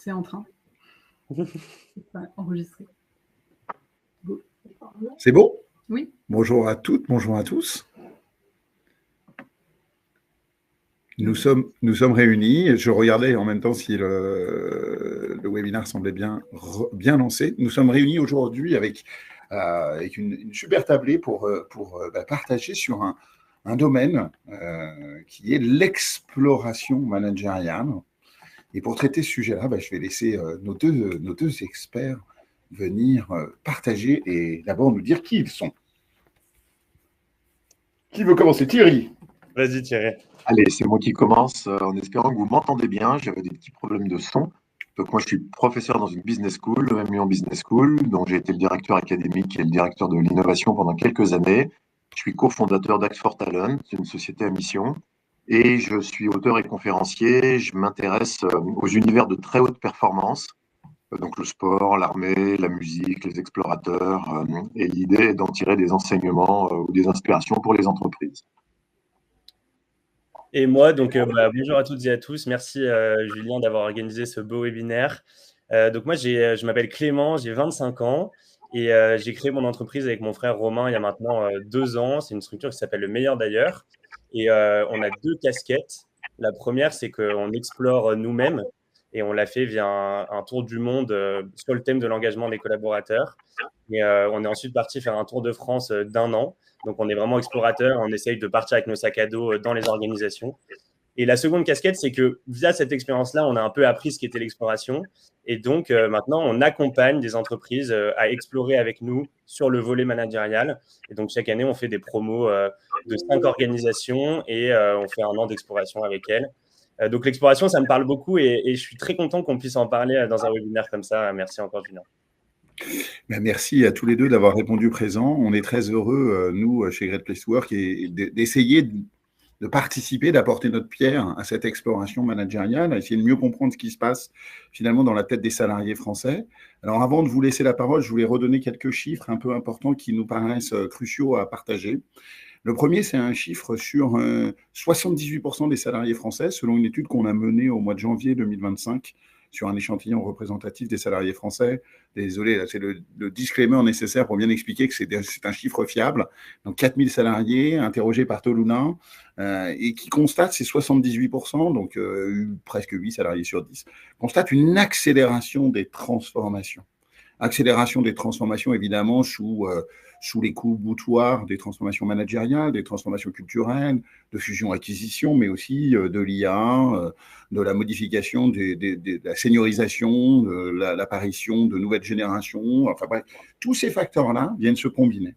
C'est en train. C'est pas enregistré. Go. C'est bon? Oui. Bonjour à toutes, bonjour à tous. Nous sommes réunis. Je regardais en même temps si le webinaire semblait bien lancé. Nous sommes réunis aujourd'hui avec une super tablée pour partager sur un domaine qui est l'exploration managériale. Et pour traiter ce sujet-là, je vais laisser nos deux experts venir partager et d'abord nous dire qui ils sont. Qui veut commencer? Thierry. Vas-y Thierry. Allez, c'est moi qui commence en espérant que vous m'entendez bien. J'avais des petits problèmes de son. Donc moi, je suis professeur dans une business school, le Lyon Business School, dont j'ai été le directeur académique et le directeur de l'innovation pendant quelques années. Je suis cofondateur d'Act for Talent, une société à mission. Et je suis auteur et conférencier. Je m'intéresse aux univers de très haute performance, donc le sport, l'armée, la musique, les explorateurs. Et l'idée est d'en tirer des enseignements ou des inspirations pour les entreprises. Et moi, donc bonjour à toutes et à tous. Merci Julien d'avoir organisé ce beau webinaire. Donc moi, je m'appelle Clément, j'ai 25 ans et j'ai créé mon entreprise avec mon frère Romain il y a maintenant 2 ans. C'est une structure qui s'appelle Le Meilleur d'ailleurs. Et on a 2 casquettes. La première, c'est qu'on explore nous-mêmes et on l'a fait via un tour du monde sur le thème de l'engagement des collaborateurs. Et on est ensuite parti faire un tour de France d'1 an. Donc, on est vraiment explorateur. On essaye de partir avec nos sacs à dos dans les organisations. Et la seconde casquette, c'est que via cette expérience-là, on a un peu appris ce qu'était l'exploration. Et donc, maintenant, on accompagne des entreprises à explorer avec nous sur le volet managérial. Et donc, chaque année, on fait des promos de 5 organisations et on fait 1 an d'exploration avec elles. Donc, l'exploration, ça me parle beaucoup et je suis très content qu'on puisse en parler dans un webinaire comme ça. Merci encore, Julien. Merci à tous les deux d'avoir répondu présent. On est très heureux, nous, chez Great Place to Work, d'essayer de participer, d'apporter notre pierre à cette exploration managériale, à essayer de mieux comprendre ce qui se passe finalement dans la tête des salariés français. Alors avant de vous laisser la parole, je voulais redonner quelques chiffres un peu importants qui nous paraissent cruciaux à partager. Le premier, c'est un chiffre sur 78% des salariés français, selon une étude qu'on a menée au mois de janvier 2025, sur un échantillon représentatif des salariés français. Désolé, là, c'est le disclaimer nécessaire pour bien expliquer que c'est un chiffre fiable. Donc, 4000 salariés interrogés par Toluna et qui constatent, c'est 78%, donc presque 8 salariés sur 10, constatent une accélération des transformations. Accélération des transformations, évidemment, sous les coups boutoirs des transformations managériales, des transformations culturelles, de fusion-acquisition, mais aussi de l'IA, de la modification de la seniorisation, de l'apparition de nouvelles générations. Enfin bref, tous ces facteurs-là viennent se combiner.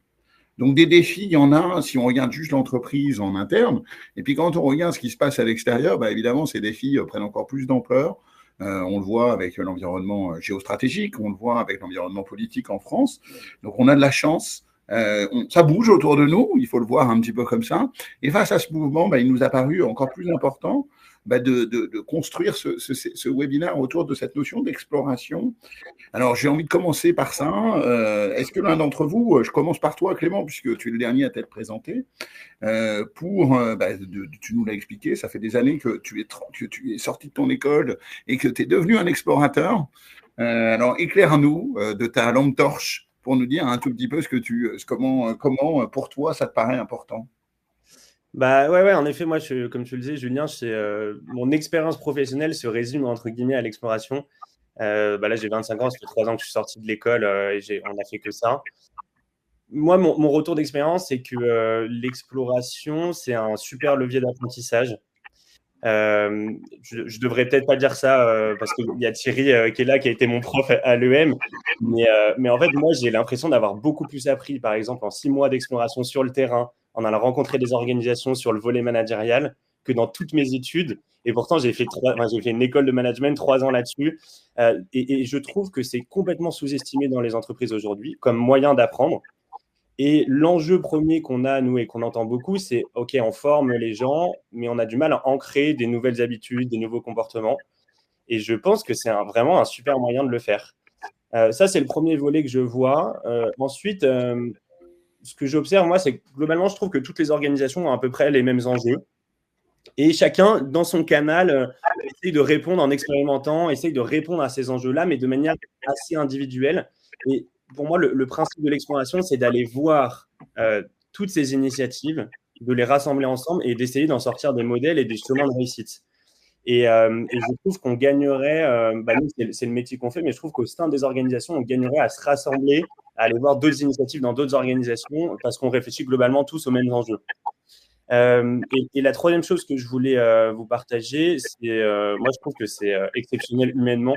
Donc des défis, il y en a si on regarde juste l'entreprise en interne. Et puis quand on regarde ce qui se passe à l'extérieur, évidemment, ces défis prennent encore plus d'ampleur. On le voit avec l'environnement géostratégique, on le voit avec l'environnement politique en France. Donc on a de la chance. Ça bouge autour de nous, il faut le voir un petit peu comme ça. Et face à ce mouvement, il nous a paru encore plus important de construire ce webinaire autour de cette notion d'exploration. Alors, j'ai envie de commencer par ça. Est-ce que l'un d'entre vous, je commence par toi, Clément, puisque tu es le dernier à t'être présenté, tu nous l'as expliqué, ça fait des années que tu es sorti de ton école et que tu es devenu un explorateur. Alors, éclaire-nous de ta lampe torche pour nous dire un tout petit peu comment pour toi ça te paraît important. Ouais, en effet, moi, comme tu le disais, Julien, mon expérience professionnelle se résume entre guillemets à l'exploration. Là, j'ai 25 ans, ça fait 3 ans que je suis sorti de l'école et on n'a fait que ça. Moi, mon retour d'expérience, c'est que l'exploration, c'est un super levier d'apprentissage. Je devrais peut-être pas dire ça parce qu'il y a Thierry qui est là, qui a été mon prof à l'EM. Mais en fait, moi, j'ai l'impression d'avoir beaucoup plus appris, par exemple, en 6 mois d'exploration sur le terrain, en allant rencontrer des organisations sur le volet managérial, que dans toutes mes études. Et pourtant, j'ai fait une école de management 3 ans là-dessus. Et je trouve que c'est complètement sous-estimé dans les entreprises aujourd'hui comme moyen d'apprendre. Et l'enjeu premier qu'on a, nous, et qu'on entend beaucoup, c'est « OK, on forme les gens, mais on a du mal à ancrer des nouvelles habitudes, des nouveaux comportements. » Et je pense que c'est vraiment un super moyen de le faire. Ça, c'est le premier volet que je vois. Ensuite, ce que j'observe, moi, c'est que globalement, je trouve que toutes les organisations ont à peu près les mêmes enjeux. Et chacun, dans son canal, essaye de répondre en expérimentant, essaye de répondre à ces enjeux-là, mais de manière assez individuelle. Et pour moi, le principe de l'exploration, c'est d'aller voir toutes ces initiatives, de les rassembler ensemble et d'essayer d'en sortir des modèles et des chemins de réussite. Et je trouve qu'on gagnerait, nous, c'est le métier qu'on fait, mais je trouve qu'au sein des organisations, on gagnerait à se rassembler, à aller voir d'autres initiatives dans d'autres organisations, parce qu'on réfléchit globalement tous aux mêmes enjeux. Et la troisième chose que je voulais vous partager, c'est, moi je trouve que c'est exceptionnel humainement,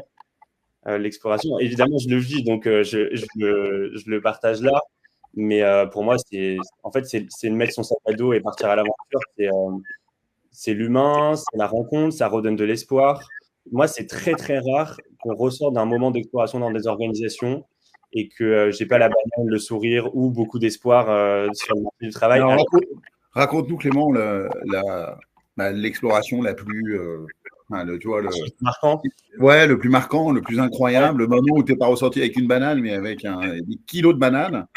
l'exploration. Évidemment, je le vis, donc je le partage là. Mais pour moi, en fait, c'est de mettre son sac à dos et partir à l'aventure. C'est l'humain, c'est la rencontre, ça redonne de l'espoir. Moi, c'est très, très rare qu'on ressorte d'un moment d'exploration dans des organisations et que j'ai pas la banane, le sourire ou beaucoup d'espoir sur le marché du travail. Alors, raconte-nous, Clément, l'exploration la plus, tu vois, marquant. Ouais, le plus marquant, le plus incroyable, le moment où tu n'es pas ressorti avec une banane, mais avec des kilos de bananes,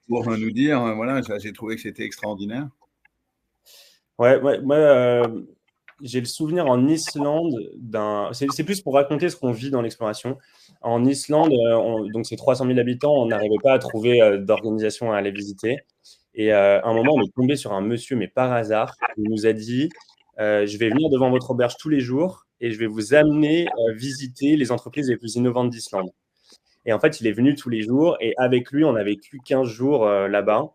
pour nous dire, voilà, j'ai trouvé que c'était extraordinaire. Ouais, moi, j'ai le souvenir en Islande c'est plus pour raconter ce qu'on vit dans l'exploration. En Islande, donc c'est 300 000 habitants, on n'arrivait pas à trouver d'organisation à aller visiter. Et à un moment, on est tombé sur un monsieur, mais par hasard, il nous a dit je vais venir devant votre auberge tous les jours et je vais vous amener visiter les entreprises les plus innovantes d'Islande. Et en fait, il est venu tous les jours et avec lui, on a vécu 15 jours là-bas.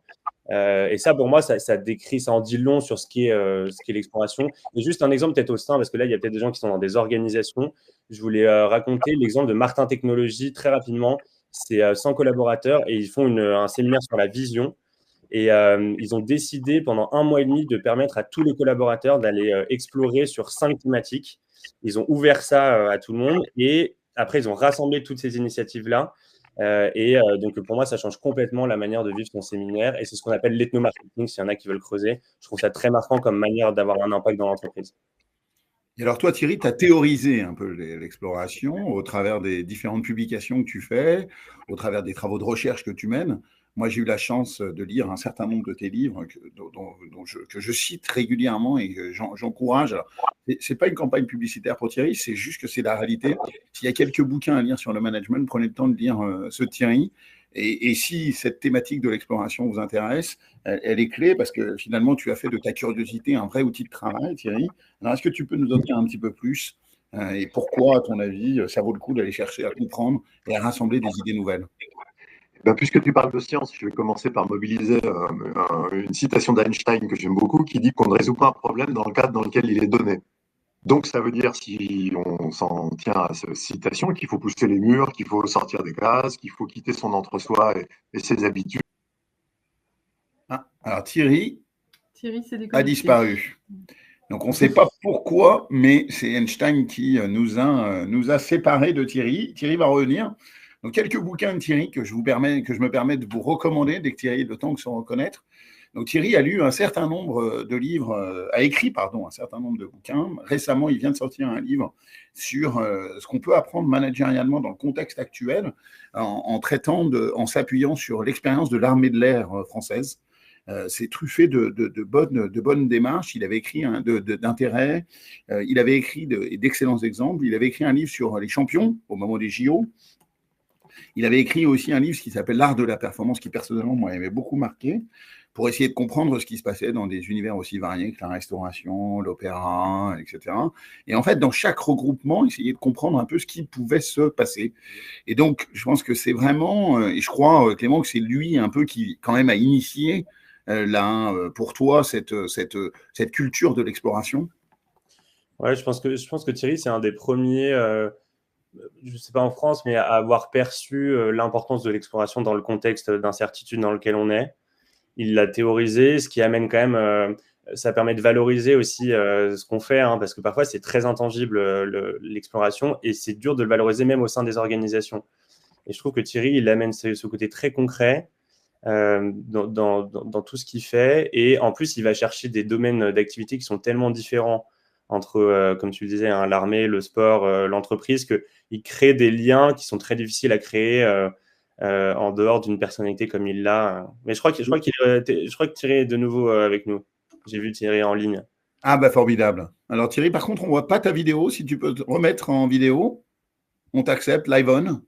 Et ça, pour moi, ça décrit, ça en dit long sur ce qui est l'exploration. Et juste un exemple peut-être au sein, parce que là, il y a peut-être des gens qui sont dans des organisations. Je voulais raconter l'exemple de Martin Technologies très rapidement. C'est 100 collaborateurs et ils font un séminaire sur la vision. Et ils ont décidé pendant 1 mois et demi de permettre à tous les collaborateurs d'aller explorer sur 5 thématiques. Ils ont ouvert ça à tout le monde et après, ils ont rassemblé toutes ces initiatives-là. Donc, pour moi, ça change complètement la manière de vivre son séminaire. Et c'est ce qu'on appelle l'ethnomarketing, s'il y en a qui veulent creuser. Je trouve ça très marquant comme manière d'avoir un impact dans l'entreprise. Et alors, toi, Thierry, tu as théorisé un peu l'exploration au travers des différentes publications que tu fais, au travers des travaux de recherche que tu mènes. Moi, j'ai eu la chance de lire un certain nombre de tes livres que je cite régulièrement et que j'encourage. Ce n'est pas une campagne publicitaire pour Thierry, c'est juste que c'est la réalité. S'il y a quelques bouquins à lire sur le management, prenez le temps de lire ceux de Thierry. Et si cette thématique de l'exploration vous intéresse, elle est clé parce que finalement, tu as fait de ta curiosité un vrai outil de travail, Thierry. Alors, est-ce que tu peux nous en dire un petit peu plus et pourquoi, à ton avis, ça vaut le coup d'aller chercher à comprendre et à rassembler des idées nouvelles? Puisque tu parles de science, je vais commencer par mobiliser une citation d'Einstein que j'aime beaucoup qui dit qu'on ne résout pas un problème dans le cadre dans lequel il est donné. Donc, ça veut dire, si on s'en tient à cette citation, qu'il faut pousser les murs, qu'il faut sortir des cases, qu'il faut quitter son entre-soi et ses habitudes. Alors, Thierry a disparu. Donc, on ne sait pas pourquoi, mais c'est Einstein qui nous a séparés de Thierry. Thierry va revenir. Donc, quelques bouquins de Thierry que je me permets de vous recommander dès que Thierry a le temps de se reconnaître. Donc, Thierry a lu un certain nombre de livres, a écrit, un certain nombre de bouquins. Récemment, il vient de sortir un livre sur ce qu'on peut apprendre managérialement dans le contexte actuel en s'appuyant sur l'expérience de l'armée de l'air française. C'est truffé de bonnes démarches. Il avait écrit d'intérêt. Il avait écrit d'excellents exemples. Il avait écrit un livre sur les champions au moment des JO. Il avait écrit aussi un livre qui s'appelle L'art de la performance, qui personnellement m'avait beaucoup marqué, pour essayer de comprendre ce qui se passait dans des univers aussi variés que la restauration, l'opéra, etc. Et en fait, dans chaque regroupement, essayer de comprendre un peu ce qui pouvait se passer. Et donc, je pense que c'est vraiment, et je crois, Clément, que c'est lui un peu qui, quand même, a initié pour toi cette culture de l'exploration. Ouais, je pense que Thierry, c'est un des premiers, je ne sais pas en France, mais à avoir perçu l'importance de l'exploration dans le contexte d'incertitude dans lequel on est. Il l'a théorisé, ce qui amène quand même, ça permet de valoriser aussi ce qu'on fait, hein, parce que parfois c'est très intangible l'exploration et c'est dur de le valoriser même au sein des organisations. Et je trouve que Thierry, il amène ce côté très concret dans tout ce qu'il fait. Et en plus, il va chercher des domaines d'activité qui sont tellement différents entre, comme tu le disais, hein, l'armée, le sport, l'entreprise, qu'il crée des liens qui sont très difficiles à créer en dehors d'une personnalité comme il l'a. Mais je crois que Thierry est de nouveau avec nous. J'ai vu Thierry en ligne. Ah bah formidable. Alors Thierry, par contre, on ne voit pas ta vidéo. Si tu peux te remettre en vidéo, on t'accepte, live on.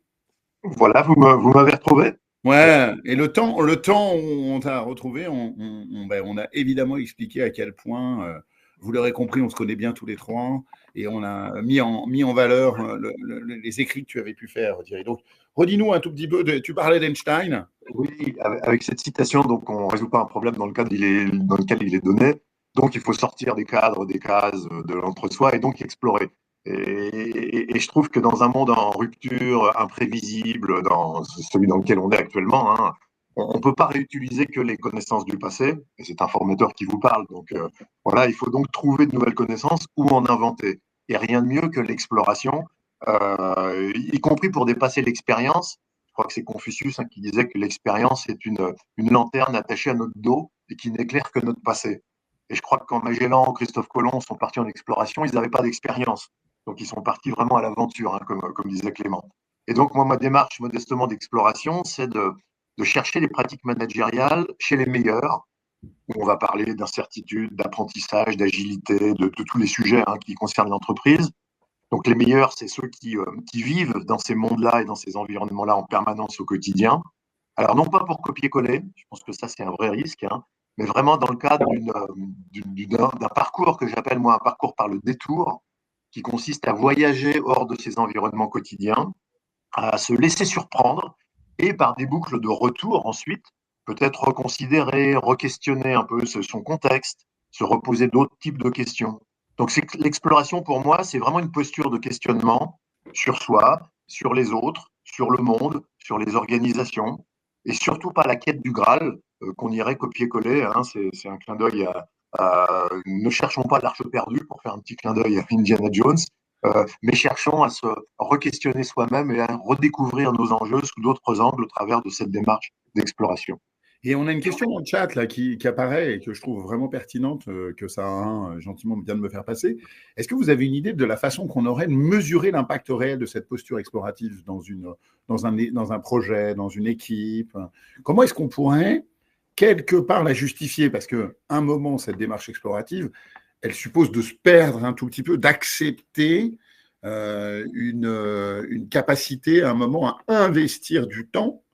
Voilà, vous m'avez retrouvé? Ouais, et le temps où on t'a retrouvé, on a évidemment expliqué à quel point, vous l'aurez compris, on se connaît bien tous les trois, et on a mis en valeur les écrits que tu avais pu faire, Thierry. Donc, redis-nous un tout petit peu, tu parlais d'Einstein. Oui, avec cette citation, donc on ne résout pas un problème dans lequel il est donné. Donc il faut sortir des cadres, des cases, de l'entre-soi et donc explorer. Et je trouve que dans un monde en rupture, imprévisible, dans celui dans lequel on est actuellement, hein, on ne peut pas réutiliser que les connaissances du passé. Et c'est un formateur qui vous parle. Donc voilà, il faut donc trouver de nouvelles connaissances ou en inventer. Et rien de mieux que l'exploration, y compris pour dépasser l'expérience. Je crois que c'est Confucius, hein, qui disait que l'expérience est une lanterne attachée à notre dos et qui n'éclaire que notre passé. Et je crois que quand Magellan, Christophe Colomb sont partis en exploration, ils n'avaient pas d'expérience. Donc ils sont partis vraiment à l'aventure, hein, comme disait Clément. Et donc moi, ma démarche modestement d'exploration, c'est de chercher les pratiques managériales chez les meilleurs, où on va parler d'incertitude, d'apprentissage, d'agilité, de tous les sujets, hein, qui concernent l'entreprise. Donc les meilleurs, c'est ceux qui vivent dans ces mondes-là et dans ces environnements-là en permanence au quotidien. Alors non pas pour copier-coller, je pense que ça c'est un vrai risque, hein, mais vraiment dans le cadre d'un parcours que j'appelle moi un parcours par le détour, qui consiste à voyager hors de ces environnements quotidiens, à se laisser surprendre et par des boucles de retour ensuite, peut-être reconsidérer, re-questionner un peu son contexte, se reposer d'autres types de questions. Donc l'exploration pour moi, c'est vraiment une posture de questionnement sur soi, sur les autres, sur le monde, sur les organisations, et surtout pas la quête du Graal qu'on irait copier-coller. Hein, c'est un clin d'œil ne cherchons pas l'arche perdue pour faire un petit clin d'œil à Indiana Jones, mais cherchons à se re-questionner soi-même et à redécouvrir nos enjeux sous d'autres angles au travers de cette démarche d'exploration. Et on a une question dans le chat là, qui apparaît et que je trouve vraiment pertinente, que Sarah gentiment vient de me faire passer. Est-ce que vous avez une idée de la façon qu'on aurait de mesurer l'impact réel de cette posture explorative dans un projet, dans une équipe? Comment est-ce qu'on pourrait quelque part la justifier? Parce qu'à un moment, cette démarche explorative, elle suppose de se perdre un tout petit peu, d'accepter une capacité à un moment à investir du temps.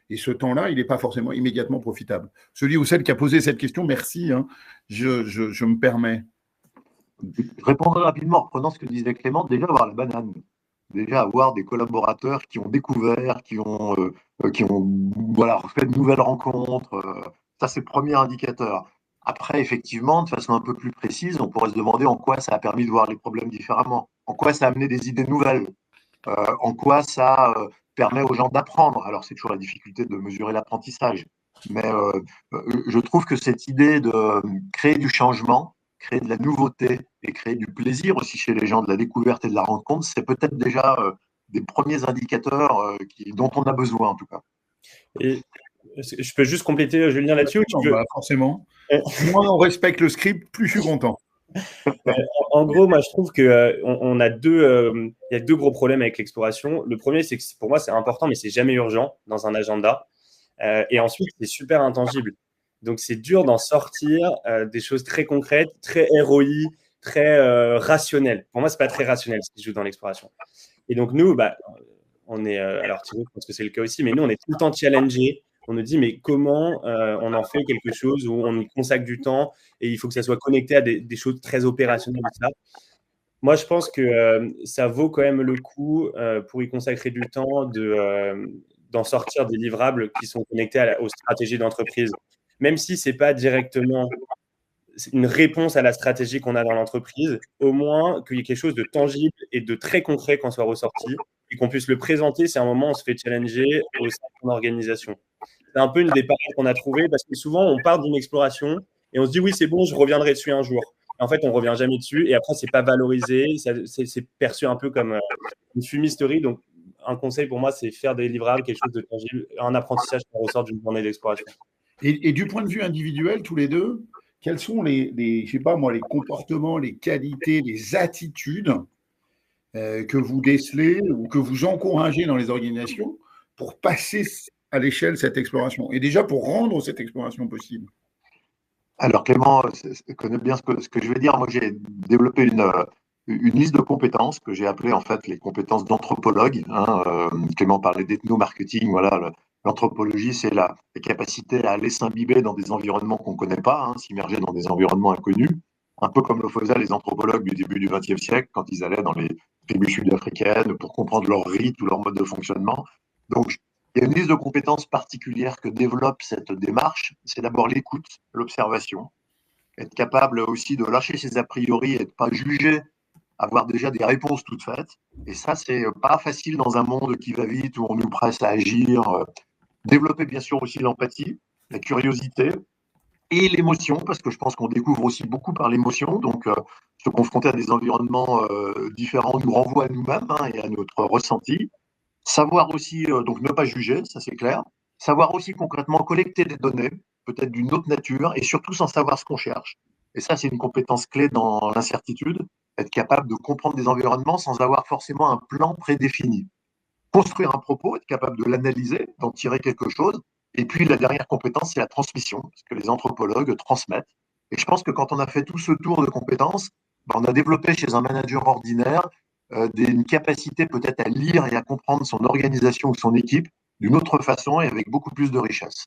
Et ce temps-là, il n'est pas forcément immédiatement profitable. Celui ou celle qui a posé cette question, merci, hein, je me permets. Je répondrai rapidement en reprenant ce que disait Clément. Déjà, avoir la banane. Déjà, avoir des collaborateurs qui ont découvert, qui ont voilà, fait de nouvelles rencontres. Ça, c'est le premier indicateur. Après, effectivement, de façon un peu plus précise, on pourrait se demander en quoi ça a permis de voir les problèmes différemment, en quoi ça a amené des idées nouvelles, en quoi ça permet aux gens d'apprendre. Alors, c'est toujours la difficulté de mesurer l'apprentissage. Mais je trouve que cette idée de créer du changement, créer de la nouveauté et créer du plaisir aussi chez les gens, de la découverte et de la rencontre, c'est peut-être déjà des premiers indicateurs dont on a besoin en tout cas. Et je peux juste compléter, Julien, là-dessus? Forcément. Moins on respecte le script, plus je suis content. En gros, moi, je trouve qu'il on a il y a deux gros problèmes avec l'exploration. Le premier, c'est que pour moi, c'est important, mais c'est jamais urgent dans un agenda. Et ensuite, c'est super intangible. Donc, c'est dur d'en sortir des choses très concrètes, très ROI, très rationnelles. Pour moi, c'est pas très rationnel ce qui se joue dans l'exploration. Et donc, nous, on est, alors Thibaut, je pense que c'est le cas aussi, mais nous, on est tout le temps challengés. On nous dit, mais comment on en fait quelque chose où on y consacre du temps et il faut que ça soit connecté à des choses très opérationnelles. Ça. Moi, je pense que ça vaut quand même le coup pour y consacrer du temps d'en sortir des livrables qui sont connectés aux stratégies d'entreprise. Même si ce n'est pas directement une réponse à la stratégie qu'on a dans l'entreprise, au moins qu'il y ait quelque chose de tangible et de très concret qu'on soit ressorti et qu'on puisse le présenter. C'est un moment où on se fait challenger au sein de l'organisation. C'est un peu une des pareilles qu'on a trouvées parce que souvent, on part d'une exploration et on se dit oui, c'est bon, je reviendrai dessus un jour. En fait, on ne revient jamais dessus et après, ce n'est pas valorisé. C'est perçu un peu comme une fumisterie. Donc, un conseil pour moi, c'est faire des livrables, quelque chose de tangible, un apprentissage qui ressort d'une journée d'exploration. Et du point de vue individuel, tous les deux, quels sont je sais pas moi, les comportements, les qualités, les attitudes que vous décelez ou que vous encouragez dans les organisations pour passer à l'échelle cette exploration et déjà pour rendre cette exploration possible? Alors Clément connaît bien ce que je vais dire. Moi, j'ai développé une liste de compétences que j'ai appelées en fait les compétences d'anthropologue. Clément parlait d'ethno-marketing. Voilà, l'anthropologie, c'est la capacité à aller s'imbiber dans des environnements qu'on ne connaît pas, s'immerger dans des environnements inconnus, un peu comme le faisaient les anthropologues du début du XXe siècle quand ils allaient dans les tribus sud-africaines pour comprendre leurs rites ou leur mode de fonctionnement. Donc, il y a une liste de compétences particulières que développe cette démarche. C'est d'abord l'écoute, l'observation, être capable aussi de lâcher ses a priori et de ne pas juger, avoir déjà des réponses toutes faites. Et ça, c'est pas facile dans un monde qui va vite, où on nous presse à agir. Développer bien sûr aussi l'empathie, la curiosité et l'émotion, parce que je pense qu'on découvre aussi beaucoup par l'émotion. Donc, se confronter à des environnements différents nous renvoie à nous-mêmes et à notre ressenti. Savoir aussi, donc ne pas juger, ça c'est clair. Savoir aussi concrètement collecter des données, peut-être d'une autre nature, et surtout sans savoir ce qu'on cherche. Et ça, c'est une compétence clé dans l'incertitude, être capable de comprendre des environnements sans avoir forcément un plan prédéfini. Construire un propos, être capable de l'analyser, d'en tirer quelque chose. Et puis la dernière compétence, c'est la transmission, parce que les anthropologues transmettent. Et je pense que quand on a fait tout ce tour de compétences, on a développé chez un manager ordinaire une capacité peut-être à lire et à comprendre son organisation ou son équipe d'une autre façon et avec beaucoup plus de richesse.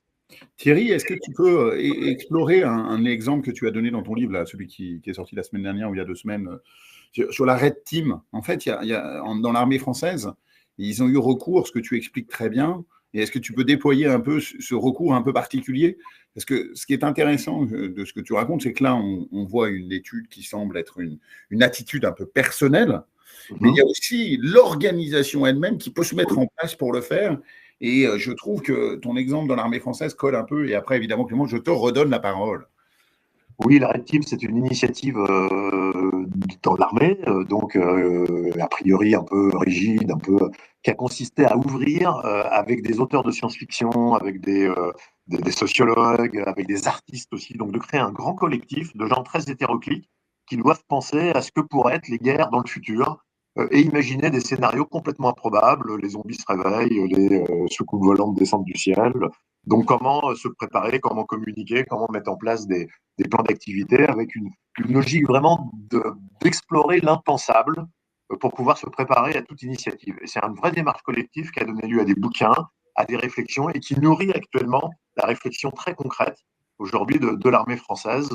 Thierry, est-ce que tu peux explorer un exemple que tu as donné dans ton livre, là, celui qui est sorti la semaine dernière ou il y a 2 semaines, sur la Red Team? En fait, dans l'armée française, ils ont eu recours, ce que tu expliques très bien. Et est-ce que tu peux déployer un peu ce recours un peu particulier? Parce que ce qui est intéressant de ce que tu racontes, c'est que là, on voit une étude qui semble être une attitude un peu personnelle, mais il y a aussi l'organisation elle-même qui peut se mettre en place pour le faire. Et je trouve que ton exemple dans l'armée française colle un peu. Et après, évidemment, Clément, je te redonne la parole. Oui, la Red Team, c'est une initiative dans l'armée, a priori un peu rigide, qui a consisté à ouvrir avec des auteurs de science-fiction, avec des sociologues, avec des artistes aussi, donc de créer un grand collectif de gens très hétéroclites qui doivent penser à ce que pourraient être les guerres dans le futur et imaginer des scénarios complètement improbables. Les zombies se réveillent, les soucoupes volantes descendent du ciel. Donc comment se préparer, comment communiquer, comment mettre en place des plans d'activité avec une logique vraiment d'explorer l'impensable pour pouvoir se préparer à toute initiative. Et c'est une vraie démarche collective qui a donné lieu à des bouquins, à des réflexions et qui nourrit actuellement la réflexion très concrète aujourd'hui de l'armée française,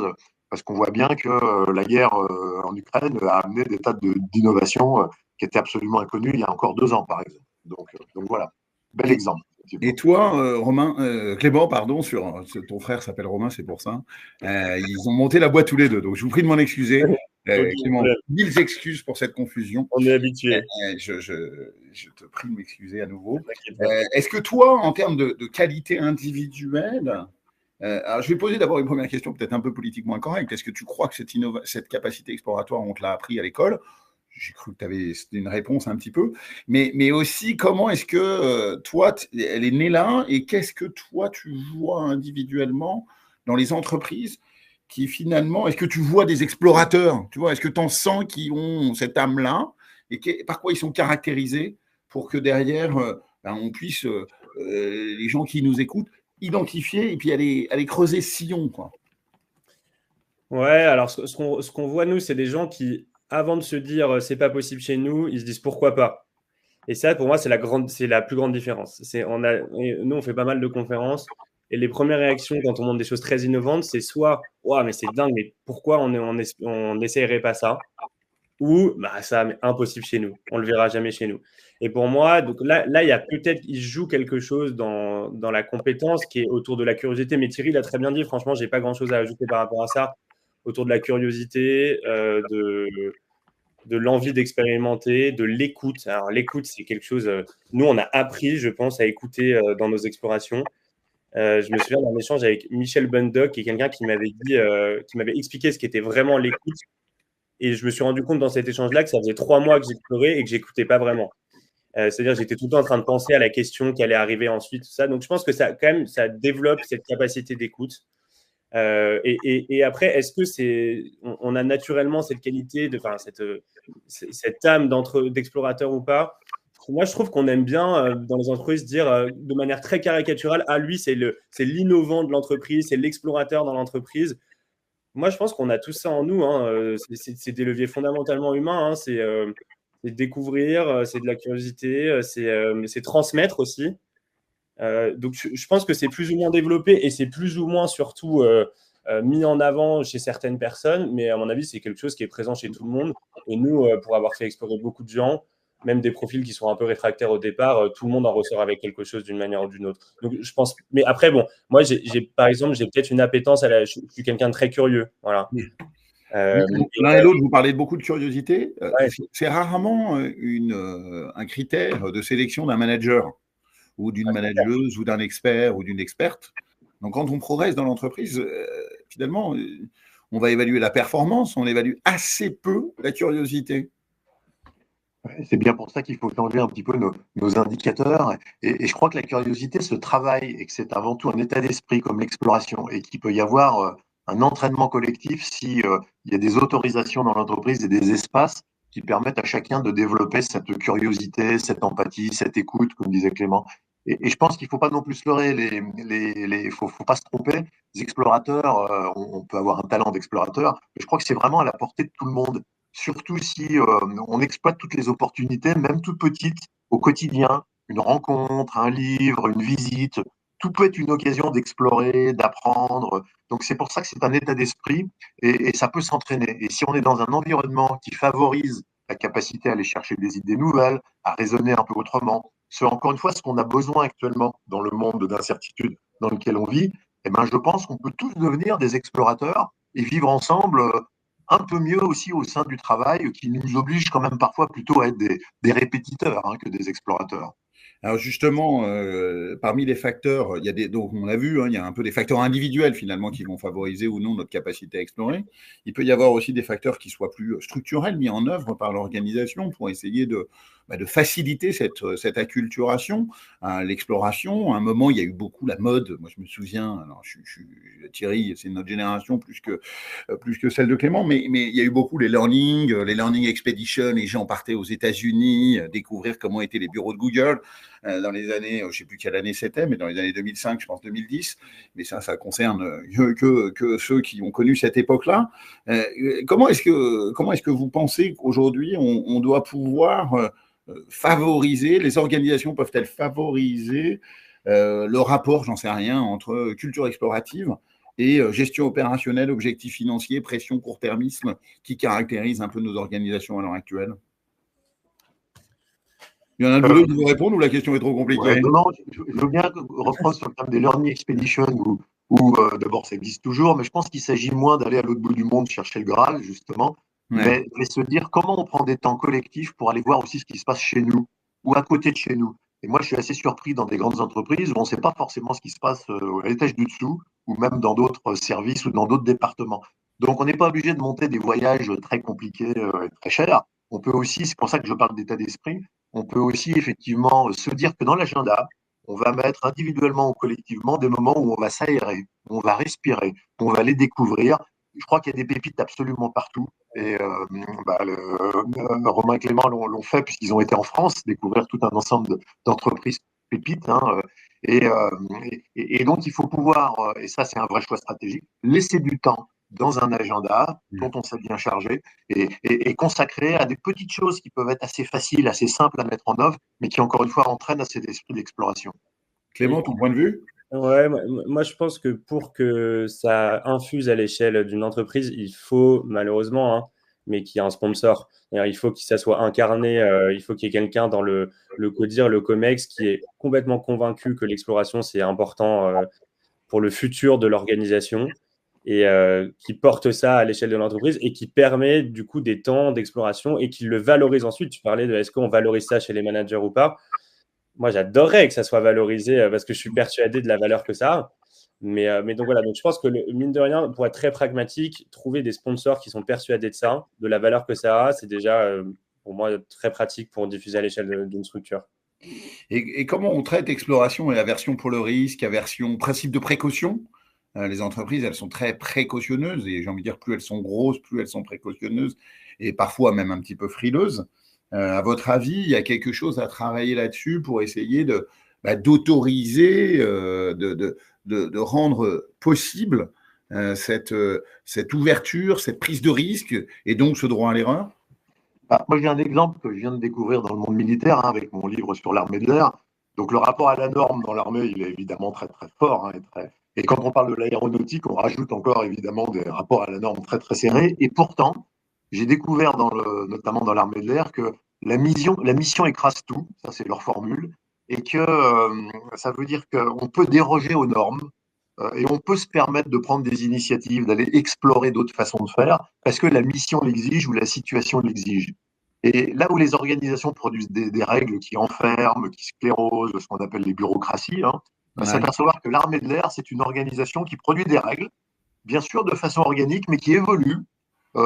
parce qu'on voit bien que la guerre en Ukraine a amené des tas d'innovations qui étaient absolument inconnues il y a encore 2 ans, par exemple. Donc voilà, bel exemple. Et toi, Clément, pardon, ton frère s'appelle Romain, c'est pour ça. Ils ont monté la boîte tous les deux, donc je vous prie de m'en excuser. Clément, 1000 excuses pour cette confusion. On est habitué. Je te prie de m'excuser à nouveau. Est-ce que toi, en termes de qualité individuelle, alors je vais poser d'abord une première question peut-être un peu politiquement incorrecte. Est-ce que tu crois que cette capacité exploratoire, on te l'a appris à l'école? J'ai cru que tu avais une réponse un petit peu, mais aussi comment est-ce que toi, elle est née là, et qu'est-ce que toi tu vois individuellement dans les entreprises qui finalement, est-ce que tu vois des explorateurs, tu vois, est-ce que tu en sens qui ont cette âme-là et par quoi ils sont caractérisés pour que derrière on puisse, les gens qui nous écoutent, identifier et puis aller creuser ce sillon, quoi. Ouais, alors ce qu'on voit, nous, c'est des gens qui, avant de se dire c'est pas possible chez nous, ils se disent pourquoi pas. Et ça, pour moi, c'est la plus grande différence. Nous, on fait pas mal de conférences et les premières réactions quand on montre des choses très innovantes, c'est soit ouais, mais c'est dingue, mais pourquoi on n'essayerait pas ça? Ou bah, ça, mais impossible chez nous, on le verra jamais chez nous. Et pour moi, donc là, il y a peut-être, il joue quelque chose dans la compétence qui est autour de la curiosité. Mais Thierry l'a très bien dit, franchement, j'ai pas grand-chose à ajouter par rapport à ça. Autour de la curiosité, de l'envie d'expérimenter, de l'écoute. Alors, l'écoute, c'est quelque chose. Nous, on a appris, je pense, à écouter dans nos explorations. Je me souviens d'un échange avec Michel Bundock, qui est quelqu'un qui m'avait expliqué ce qu'était vraiment l'écoute. Et je me suis rendu compte dans cet échange-là que ça faisait 3 mois que j'explorais et que j'écoutais pas vraiment. C'est-à-dire que j'étais tout le temps en train de penser à la question qui allait arriver ensuite, tout ça. Donc, je pense que ça, quand même, ça développe cette capacité d'écoute. Et après, est-ce que on a naturellement cette qualité, cette âme d'explorateur ou pas? Moi, je trouve qu'on aime bien dans les entreprises dire de manière très caricaturale, ah lui, c'est l'innovant de l'entreprise, c'est l'explorateur dans l'entreprise. Moi, je pense qu'on a tout ça en nous, hein. C'est des leviers fondamentalement humains, hein. C'est découvrir, c'est de la curiosité, c'est transmettre aussi. Donc, je pense que c'est plus ou moins développé et c'est plus ou moins surtout mis en avant chez certaines personnes, mais à mon avis, c'est quelque chose qui est présent chez tout le monde. Et nous, pour avoir fait explorer beaucoup de gens, même des profils qui sont un peu réfractaires au départ, tout le monde en ressort avec quelque chose d'une manière ou d'une autre. Donc, je pense. Mais après, bon, moi, par exemple, j'ai peut-être une appétence je suis quelqu'un de très curieux, voilà. L'un et l'autre, vous parlez de beaucoup de curiosité. Ouais. C'est rarement un critère de sélection d'un manager ou d'une manageuse ou d'un expert ou d'une experte. Donc, quand on progresse dans l'entreprise, finalement, on va évaluer la performance, on évalue assez peu la curiosité. C'est bien pour ça qu'il faut changer un petit peu nos indicateurs. Et je crois que la curiosité se travaille et que c'est avant tout un état d'esprit comme l'exploration et qu'il peut y avoir un entraînement collectif si il y a des autorisations dans l'entreprise et des espaces qui permettent à chacun de développer cette curiosité, cette empathie, cette écoute, comme disait Clément. Et je pense qu'il ne faut pas non plus se leurrer, faut pas se tromper. Les explorateurs, on peut avoir un talent d'explorateur, mais je crois que c'est vraiment à la portée de tout le monde. Surtout si on exploite toutes les opportunités, même toutes petites, au quotidien, une rencontre, un livre, une visite, tout peut être une occasion d'explorer, d'apprendre. Donc c'est pour ça que c'est un état d'esprit et ça peut s'entraîner. Et si on est dans un environnement qui favorise la capacité à aller chercher des idées nouvelles, à raisonner un peu autrement, c'est encore une fois ce qu'on a besoin actuellement dans le monde d'incertitude dans lequel on vit, eh ben, je pense qu'on peut tous devenir des explorateurs et vivre ensemble un peu mieux aussi au sein du travail, qui nous oblige quand même parfois plutôt à être des répétiteurs que des explorateurs. Alors justement, parmi les facteurs, il y a donc on a vu, il y a un peu des facteurs individuels finalement qui vont favoriser ou non notre capacité à explorer. Il peut y avoir aussi des facteurs qui soient plus structurels, mis en œuvre par l'organisation pour essayer de faciliter cette acculturation, l'exploration. À un moment, il y a eu beaucoup la mode. Moi, je me souviens, alors Thierry, c'est notre génération plus que celle de Clément, mais il y a eu beaucoup les learning expeditions, les gens partaient aux États-Unis, découvrir comment étaient les bureaux de Google. Dans les années, je ne sais plus quelle année c'était, mais dans les années 2005, je pense 2010, mais ça concerne que ceux qui ont connu cette époque-là. Comment est-ce que vous pensez qu'aujourd'hui, on doit pouvoir favoriser, les organisations peuvent-elles favoriser le rapport, j'en sais rien, entre culture explorative et gestion opérationnelle, objectifs financiers, pression, court-termisme, qui caractérise un peu nos organisations à l'heure actuelle? Il y en a deux qui vous répondent ou la question est trop compliquée? Non, je veux bien reprendre sur le terme des Learning Expeditions où d'abord ça existe toujours, mais je pense qu'il s'agit moins d'aller à l'autre bout du monde chercher le Graal, justement, mais se dire comment on prend des temps collectifs pour aller voir aussi ce qui se passe chez nous ou à côté de chez nous. Et moi, je suis assez surpris dans des grandes entreprises où on ne sait pas forcément ce qui se passe à l'étage du dessous ou même dans d'autres services ou dans d'autres départements. Donc, on n'est pas obligé de monter des voyages très compliqués et très chers. On peut aussi, c'est pour ça que je parle d'état d'esprit, on peut aussi effectivement se dire que dans l'agenda, on va mettre individuellement ou collectivement des moments où on va s'aérer, où on va respirer, où on va les découvrir. Je crois qu'il y a des pépites absolument partout. Et Romain et Clément l'ont fait puisqu'ils ont été en France découvrir tout un ensemble d'entreprises pépites. Et donc, il faut pouvoir, et ça c'est un vrai choix stratégique, laisser du temps dans un agenda dont on s'est bien chargé et consacrer à des petites choses qui peuvent être assez faciles, assez simples à mettre en œuvre, mais qui encore une fois entraînent à cet esprit d'exploration. Clément, ton point de vue? Ouais, moi je pense que pour que ça infuse à l'échelle d'une entreprise, il faut malheureusement, mais qu'il y ait un sponsor. Il faut que ça soit incarné, il faut qu'il y ait quelqu'un dans le CODIR, le COMEX, qui est complètement convaincu que l'exploration c'est important pour le futur de l'organisation et qui porte ça à l'échelle de l'entreprise et qui permet du coup des temps d'exploration et qui le valorise ensuite. Tu parlais de est-ce qu'on valorise ça chez les managers ou pas? Moi, j'adorerais que ça soit valorisé parce que je suis persuadé de la valeur que ça a. Mais donc voilà, donc je pense que mine de rien, pour être très pragmatique, trouver des sponsors qui sont persuadés de ça, de la valeur que ça a, c'est déjà pour moi très pratique pour diffuser à l'échelle d'une structure. Et comment on traite exploration et aversion pour le risque, aversion, principe de précaution? Les entreprises, elles sont très précautionneuses et j'ai envie de dire, plus elles sont grosses, plus elles sont précautionneuses et parfois même un petit peu frileuses. À votre avis, il y a quelque chose à travailler là-dessus pour essayer d'autoriser, de rendre possible cette ouverture, cette prise de risque et donc ce droit à l'erreur? Moi, j'ai un exemple que je viens de découvrir dans le monde militaire avec mon livre sur l'armée de l'air. Donc, le rapport à la norme dans l'armée, il est évidemment très, très fort. Et quand on parle de l'aéronautique, on rajoute encore évidemment des rapports à la norme très, très serrés. Et pourtant, j'ai découvert, notamment dans l'armée de l'air, que la mission écrase tout, ça c'est leur formule, et que ça veut dire qu'on peut déroger aux normes et on peut se permettre de prendre des initiatives, d'aller explorer d'autres façons de faire, parce que la mission l'exige ou la situation l'exige. Et là où les organisations produisent des règles qui enferment, qui sclérosent, ce qu'on appelle les bureaucraties, on va s'apercevoir que l'armée de l'air, c'est une organisation qui produit des règles, bien sûr de façon organique, mais qui évolue. Et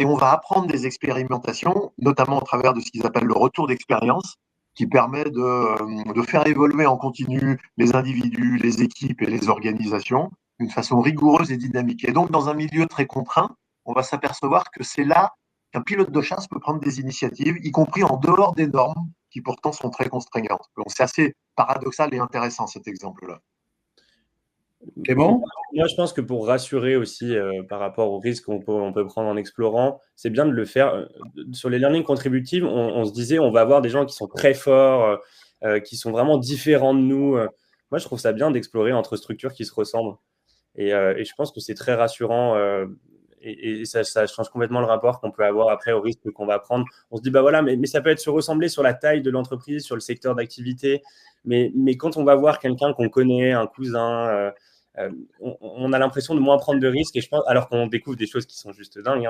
on va apprendre des expérimentations, notamment au travers de ce qu'ils appellent le retour d'expérience, qui permet de faire évoluer en continu les individus, les équipes et les organisations d'une façon rigoureuse et dynamique. Et donc, dans un milieu très contraint, on va s'apercevoir que c'est là qu'un pilote de chasse peut prendre des initiatives, y compris en dehors des normes, qui pourtant sont très contraignantes. Donc, c'est assez paradoxal et intéressant cet exemple-là. Clément ? Moi, je pense que pour rassurer aussi par rapport aux risques qu'on peut prendre en explorant, c'est bien de le faire. Sur les learning contributives, on se disait on va avoir des gens qui sont très forts, qui sont vraiment différents de nous. Moi, je trouve ça bien d'explorer entre structures qui se ressemblent. Et je pense que c'est très rassurant et ça change complètement le rapport qu'on peut avoir après au risque qu'on va prendre. On se dit, bah voilà, mais ça peut être se ressembler sur la taille de l'entreprise, sur le secteur d'activité. Mais quand on va voir quelqu'un qu'on connaît, un cousin, on a l'impression de moins prendre de risques, et je pense, alors qu'on découvre des choses qui sont juste dingues.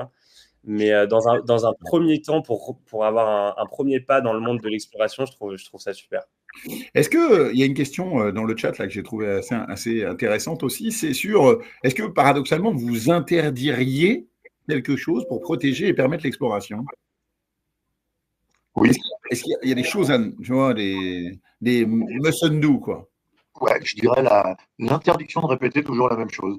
Mais dans un premier temps, pour avoir un premier pas dans le monde de l'exploration, je trouve ça super. Est-ce qu'il y a une question dans le chat là, que j'ai trouvé assez intéressante aussi, c'est sur est-ce que paradoxalement vous interdiriez quelque chose pour protéger et permettre l'exploration? Oui. Est-ce qu'il y a des choses, tu vois, des must do, quoi? Ouais, je dirais l'interdiction de répéter toujours la même chose.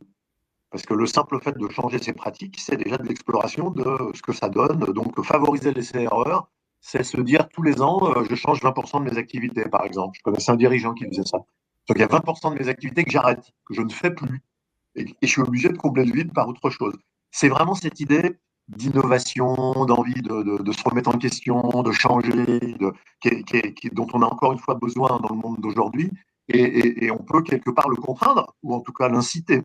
Parce que le simple fait de changer ses pratiques, c'est déjà de l'exploration de ce que ça donne. Donc, favoriser l'essai-erreur, c'est se dire tous les ans, je change 20% de mes activités, par exemple. Je connaissais un dirigeant qui faisait ça. Donc, il y a 20% de mes activités que j'arrête, que je ne fais plus. Et je suis obligé de combler le vide par autre chose. C'est vraiment cette idée d'innovation, d'envie de se remettre en question, de changer, dont on a encore une fois besoin dans le monde d'aujourd'hui. Et on peut quelque part le contraindre, ou en tout cas l'inciter.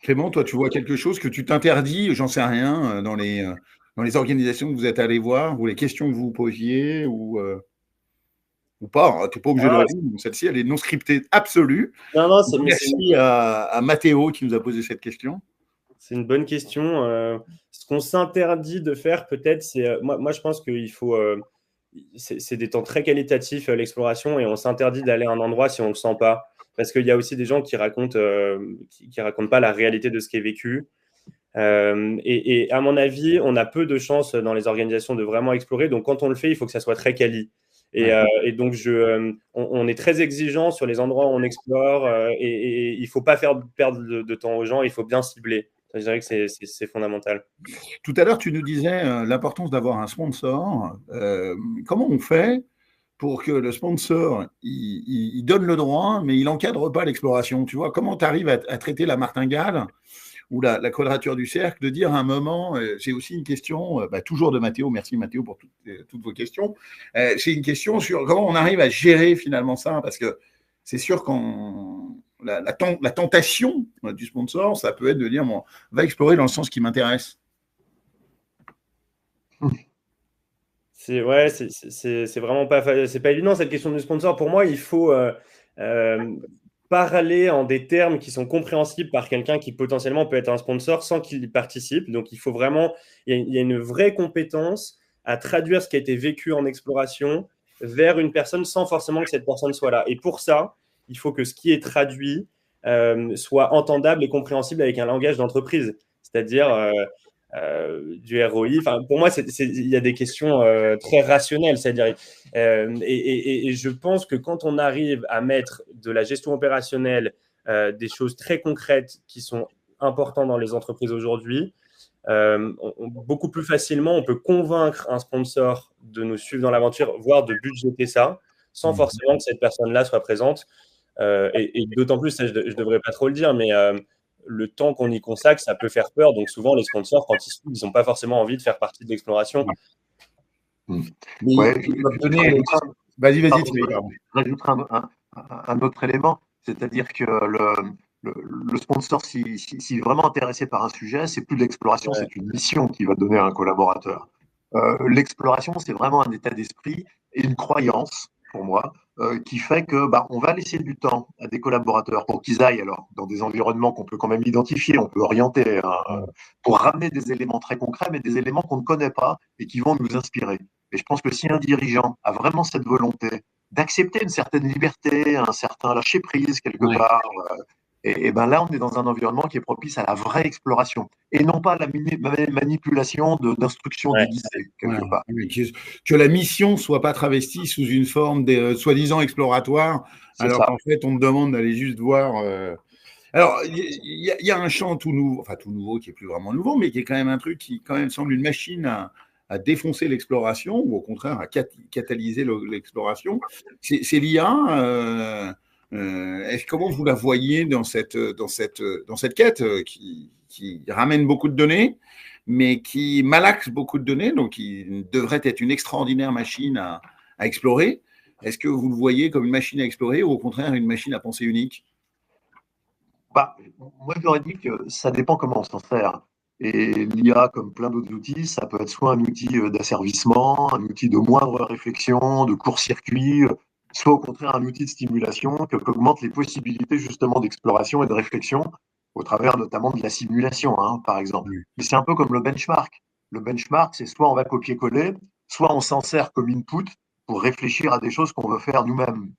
Clément, toi, tu vois quelque chose que tu t'interdis, j'en sais rien, dans les organisations que vous êtes allés voir, ou les questions que vous posiez, ou pas, tu n'es pas obligé de répondre. Celle-ci, elle est non scriptée absolue. Non, merci à Mathéo qui nous a posé cette question. C'est une bonne question. Ce qu'on s'interdit de faire, peut-être, c'est. Moi, je pense qu'il faut. C'est des temps très qualitatifs, l'exploration, et on s'interdit d'aller à un endroit si on ne le sent pas. Parce qu'il y a aussi des gens qui racontent pas la réalité de ce qui est vécu. Et à mon avis, on a peu de chances dans les organisations de vraiment explorer. Donc, quand on le fait, il faut que ça soit très quali. Et donc, on est très exigeant sur les endroits où on explore et il ne faut pas faire perdre de temps aux gens, il faut bien cibler. Je dirais que c'est fondamental. Tout à l'heure, tu nous disais l'importance d'avoir un sponsor. Comment on fait pour que le sponsor, il donne le droit, mais il n'encadre pas l'exploration? Tu vois, comment tu arrives à traiter la martingale ou la quadrature du cercle, de dire à un moment, c'est aussi une question, toujours de Mathéo, merci Mathéo pour toutes vos questions, c'est une question sur comment on arrive à gérer finalement ça, parce que c'est sûr qu'on la tentation du sponsor, ça peut être de dire, bon, va explorer dans le sens qui m'intéresse. C'est vraiment c'est pas évident cette question du sponsor. Pour moi, il faut parler en des termes qui sont compréhensibles par quelqu'un qui potentiellement peut être un sponsor sans qu'il y participe. Donc, il faut vraiment, il y a une vraie compétence à traduire ce qui a été vécu en exploration vers une personne sans forcément que cette personne soit là. Et pour ça, il faut que ce qui est traduit soit entendable et compréhensible avec un langage d'entreprise, c'est-à-dire du ROI. Enfin, pour moi, il y a des questions très rationnelles, c'est-à-dire, et je pense que quand on arrive à mettre de la gestion opérationnelle, des choses très concrètes qui sont importantes dans les entreprises aujourd'hui, beaucoup plus facilement, on peut convaincre un sponsor de nous suivre dans l'aventure, voire de budgéter ça, sans forcément que cette personne-là soit présente. Et d'autant plus, ça, je ne devrais pas trop le dire, mais le temps qu'on y consacre, ça peut faire peur. Donc souvent, les sponsors, quand ils n'ont pas forcément envie de faire partie de l'exploration. Mais Ouais, ils doivent donner. Vas-y, Thierry, pardon. Je rajouterai un autre élément, c'est-à-dire que le sponsor, s'il est vraiment intéressé par un sujet, c'est plus de l'exploration, Ouais. c'est une mission qu'il va donner à un collaborateur. L'exploration, c'est vraiment un état d'esprit et une croyance, pour moi, qui fait que on va laisser du temps à des collaborateurs pour qu'ils aillent alors dans des environnements qu'on peut quand même identifier, on peut orienter, pour ramener des éléments très concrets, mais des éléments qu'on ne connaît pas et qui vont nous inspirer. Et je pense que si un dirigeant a vraiment cette volonté d'accepter une certaine liberté, un certain lâcher-prise quelque part, et ben là, on est dans un environnement qui est propice à la vraie exploration et non pas à la manipulation d'instructions déguisées quelque part. Que la mission soit pas travestie sous une forme soi-disant exploratoire, alors qu'en fait, on te demande d'aller juste voir. Alors, il y a un champ tout nouveau, qui est plus vraiment nouveau, mais qui est quand même un truc qui quand même semble une machine à défoncer l'exploration, ou au contraire à catalyser l'exploration. C'est l'IA. Comment vous la voyez dans cette quête qui ramène beaucoup de données, mais qui malaxe beaucoup de données, donc qui devrait être une extraordinaire machine à explorer? Est-ce que vous le voyez comme une machine à explorer ou au contraire une machine à pensée unique? Moi, j'aurais dit que ça dépend comment on s'en sert. Et l'IA, comme plein d'autres outils, ça peut être soit un outil d'asservissement, un outil de moindre réflexion, de court-circuit, soit au contraire un outil de stimulation qui augmente les possibilités justement d'exploration et de réflexion au travers notamment de la simulation, par exemple. Mais c'est un peu comme le benchmark. Le benchmark, c'est soit on va copier-coller, soit on s'en sert comme input pour réfléchir à des choses qu'on veut faire nous-mêmes.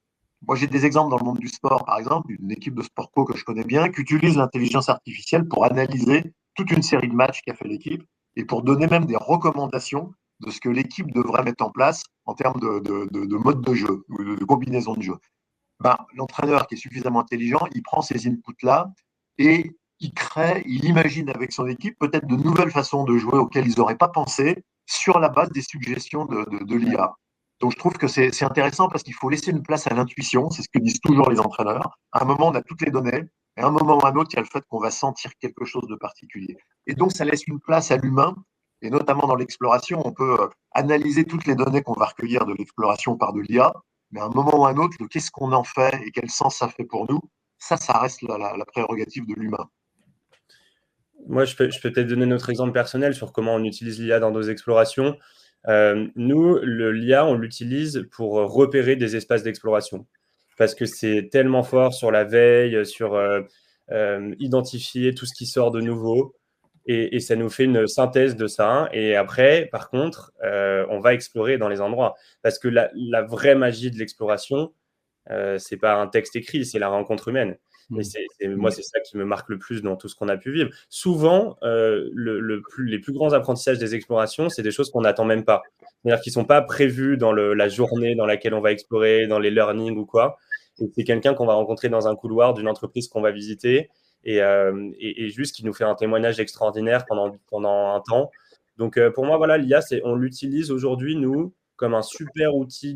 Moi, j'ai des exemples dans le monde du sport, par exemple, une équipe de sport co que je connais bien, qui utilise l'intelligence artificielle pour analyser toute une série de matchs qu'a fait l'équipe et pour donner même des recommandations de ce que l'équipe devrait mettre en place en termes de mode de jeu ou de combinaison de jeu. L'entraîneur qui est suffisamment intelligent, il prend ces inputs-là et il crée, il imagine avec son équipe peut-être de nouvelles façons de jouer auxquelles ils n'auraient pas pensé sur la base des suggestions de l'IA. Donc, je trouve que c'est intéressant parce qu'il faut laisser une place à l'intuition. C'est ce que disent toujours les entraîneurs. À un moment, on a toutes les données. Et à un moment ou à un autre, il y a le fait qu'on va sentir quelque chose de particulier. Et donc, ça laisse une place à l'humain. Et notamment dans l'exploration, on peut analyser toutes les données qu'on va recueillir de l'exploration par de l'IA. Mais à un moment ou à un autre, qu'est-ce qu'on en fait et quel sens ça fait pour nous, ça reste la prérogative de l'humain. Moi, je peux peut-être donner notre exemple personnel sur comment on utilise l'IA dans nos explorations. Nous, l'IA, on l'utilise pour repérer des espaces d'exploration parce que c'est tellement fort sur la veille, sur identifier tout ce qui sort de nouveau et ça nous fait une synthèse de ça. Et après, par contre, on va explorer dans les endroits parce que la vraie magie de l'exploration, c'est pas un texte écrit, c'est la rencontre humaine. Et moi, c'est ça qui me marque le plus dans tout ce qu'on a pu vivre. Souvent, les plus grands apprentissages des explorations, c'est des choses qu'on n'attend même pas. C'est-à-dire qu'ils ne sont pas prévus dans la journée dans laquelle on va explorer, dans les learnings ou quoi. Et c'est quelqu'un qu'on va rencontrer dans un couloir d'une entreprise qu'on va visiter et juste qui nous fait un témoignage extraordinaire pendant un temps. Donc, pour moi, voilà, l'IA, on l'utilise aujourd'hui, nous, comme un super outil